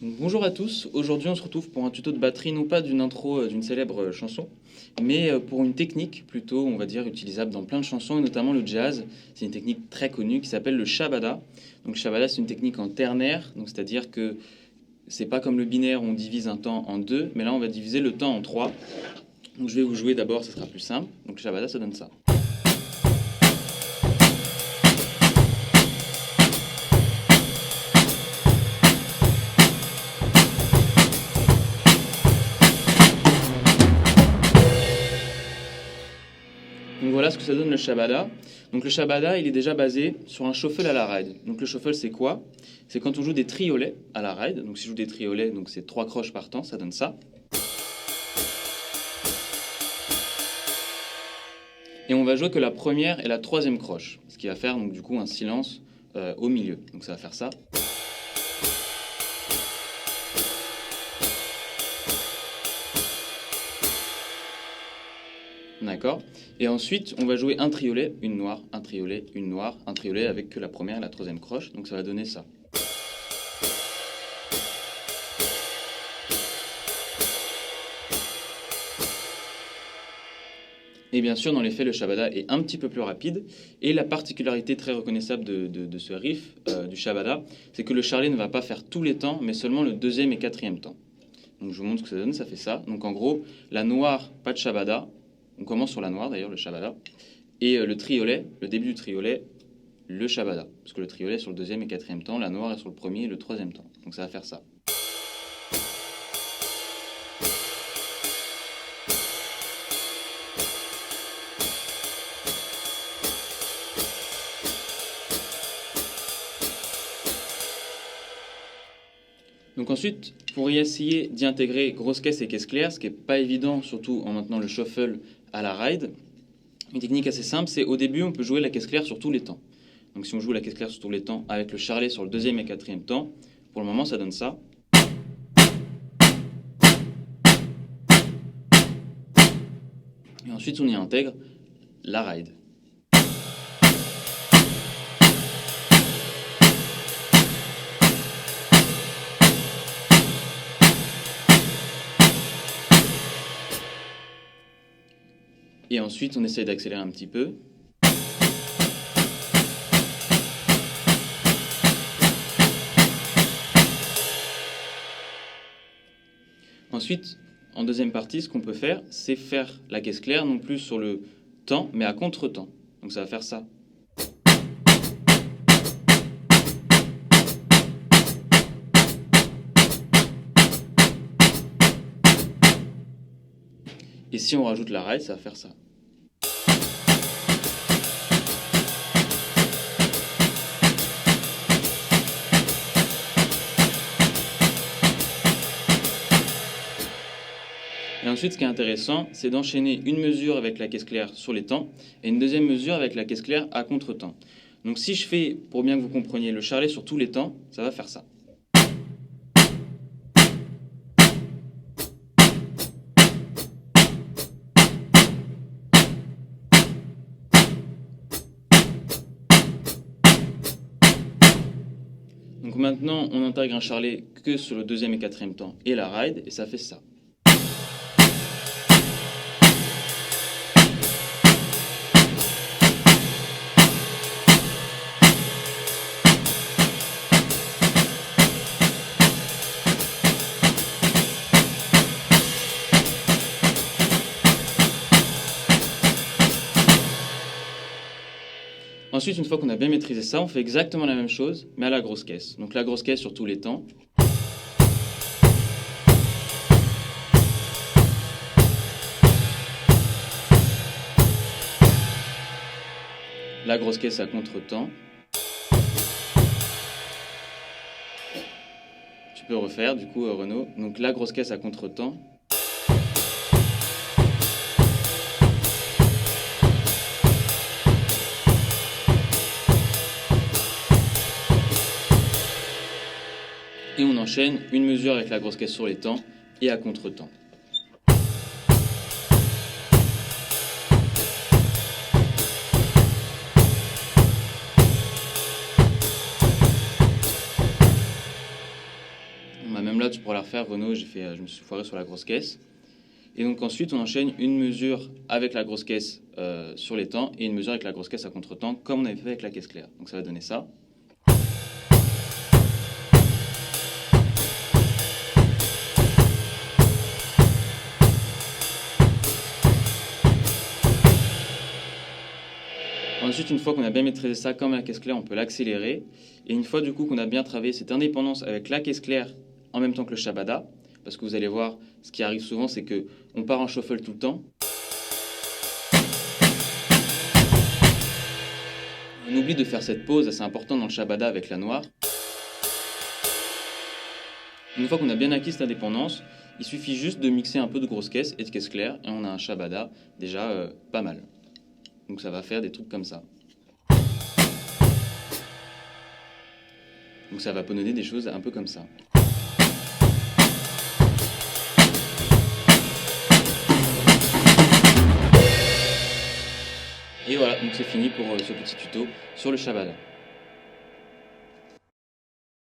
Donc, bonjour à tous, aujourd'hui on se retrouve pour un tuto de batterie, non pas d'une intro d'une célèbre chanson, mais pour une technique plutôt, on va dire, utilisable dans plein de chansons, et notamment le jazz. C'est une technique très connue qui s'appelle le shabada. Donc le shabada, c'est une technique en ternaire, donc c'est-à-dire que c'est pas comme le binaire où on divise un temps en deux, mais là on va diviser le temps en trois. Donc je vais vous jouer d'abord, ça sera plus simple. Donc le shabada, ça donne ça. Donc voilà ce que ça donne le shabada. Donc le shabada, il est déjà basé sur un shuffle à la ride. Donc le shuffle, c'est quoi? C'est quand on joue des triolets à la ride. Donc si je joue des triolets, donc c'est 3 croches par temps, ça donne ça. Et on va jouer que la première et la troisième croche, ce qui va faire donc du coup un silence au milieu. Donc ça va faire ça. D'accord. Et ensuite, on va jouer un triolet, une noire, un triolet, une noire, un triolet avec que la première et la troisième croche. Donc ça va donner ça. Et bien sûr, dans les faits, le shabada est un petit peu plus rapide. Et la particularité très reconnaissable de ce riff du shabada, c'est que le charlet ne va pas faire tous les temps, mais seulement le deuxième et quatrième temps. Donc je vous montre ce que ça donne, ça fait ça. Donc en gros, la noire, pas de shabada. On commence sur la noire d'ailleurs, le shabada. Et le triolet, le début du triolet, le shabada. Parce que le triolet est sur le deuxième et quatrième temps, la noire est sur le premier et le troisième temps. Donc ça va faire ça. Donc ensuite, pour y essayer d'y intégrer grosse caisse et caisse claire, ce qui n'est pas évident, surtout en maintenant le shuffle à la ride, une technique assez simple, c'est au début, on peut jouer la caisse claire sur tous les temps. Donc si on joue la caisse claire sur tous les temps avec le charlet sur le deuxième et quatrième temps, pour le moment, ça donne ça. Et ensuite, on y intègre la ride. Et ensuite, on essaye d'accélérer un petit peu. Ensuite, en deuxième partie, ce qu'on peut faire, c'est faire la caisse claire, non plus sur le temps, mais à contre-temps. Donc ça va faire ça. Et si on rajoute la ride, ça va faire ça. Et ensuite, ce qui est intéressant, c'est d'enchaîner une mesure avec la caisse claire sur les temps et une deuxième mesure avec la caisse claire à contre-temps. Donc si je fais, pour bien que vous compreniez, le charlet sur tous les temps, ça va faire ça. Donc maintenant, on intègre un charlet que sur le deuxième et quatrième temps et la ride, et ça fait ça. Ensuite, une fois qu'on a bien maîtrisé ça, on fait exactement la même chose, mais à la grosse caisse. Donc la grosse caisse sur tous les temps. La grosse caisse à contre-temps. Tu peux refaire, du coup, Renaud. Donc la grosse caisse à contre-temps. Et on enchaîne une mesure avec la grosse caisse sur les temps et à contre-temps. pour la refaire, Renaud, je me suis foiré sur la grosse caisse. Et donc ensuite, on enchaîne une mesure avec la grosse caisse sur les temps et une mesure avec la grosse caisse à contre-temps, comme on avait fait avec la caisse claire. Donc ça va donner ça. Ensuite, une fois qu'on a bien maîtrisé ça comme la caisse claire, on peut l'accélérer. Et une fois du coup qu'on a bien travaillé cette indépendance avec la caisse claire en même temps que le Shabada, parce que vous allez voir, ce qui arrive souvent, c'est qu'on part en shuffle tout le temps. On oublie de faire cette pause assez importante dans le Shabada avec la noire. Une fois qu'on a bien acquis cette indépendance, il suffit juste de mixer un peu de grosse caisse et de caisse claire et on a un Shabada déjà pas mal. Donc ça va faire des trucs comme ça. Donc ça va donner des choses un peu comme ça. Et voilà, donc c'est fini pour ce petit tuto sur le Shabada.